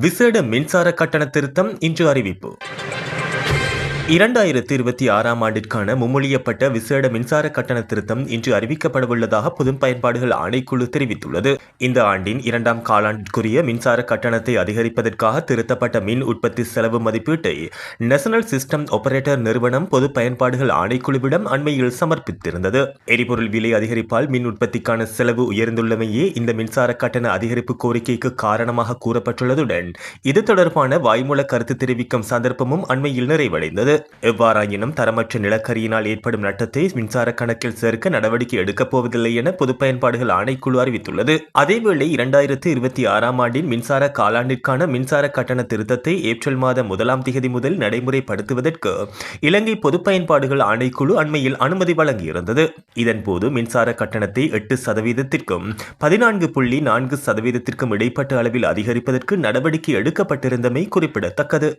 விசேட மின்சார கட்டண திருத்தம் இன்று அறிவிப்பு. 2026ஆம் ஆண்டிற்கான முன்மொழியப்பட்ட விசேட மின்சார கட்டண திருத்தம் இன்று அறிவிக்கப்படவுள்ளதாக பொது பயன்பாடுகள் ஆணைக்குழு தெரிவித்துள்ளது. இந்த ஆண்டின் 2ஆம் காலாண்டிற்குரிய மின்சார கட்டணத்தை அதிகரிப்பதற்காக திருத்தப்பட்ட மின் உற்பத்தி செலவு மதிப்பீட்டை நேஷனல் சிஸ்டம் ஆபரேட்டர் நிறுவனம் பொது பயன்பாடுகள் ஆணைக்குழுவிடம் அண்மையில் சமர்ப்பித்திருந்தது. எரிபொருள் விலை அதிகரிப்பால் மின் உற்பத்திக்கான செலவு உயர்ந்துள்ளமையே இந்த மின்சார கட்டண அதிகரிப்பு கோரிக்கைக்கு காரணமாக கூறப்பட்டுள்ளதுடன் இது தொடர்பான வாய்மூல கருத்து தெரிவிக்கும் சந்தர்ப்பமும் அண்மையில் நிறைவடைந்தது. எவ்வாறாயினும் தரமற்ற நிலக்கரியினால் ஏற்படும் நட்டத்தை மின்சார கணக்கில் சேர்க்க நடவடிக்கை எடுக்கப் போவதில்லை என பொது பயன்பாடுகள் ஆணைக்குழு அறிவித்துள்ளது. அதேவேளை 2026ஆம் ஆண்டின் மின்சார காலாண்டிற்கான மின்சார கட்டண திருத்தத்தை ஏப்ரல் மாதம் 1ஆம் தேதி முதல் நடைமுறைப்படுத்துவதற்கு இலங்கை பொது பயன்பாடுகள் ஆணைக்குழு அண்மையில் அனுமதி வழங்கியிருந்தது. இதன்போது மின்சார கட்டணத்தை 8%த்திற்கும் 14.4%த்திற்கும் இடைப்பட்ட அளவில் அதிகரிப்பதற்கு நடவடிக்கை எடுக்கப்பட்டிருந்தமை குறிப்பிடத்தக்கது.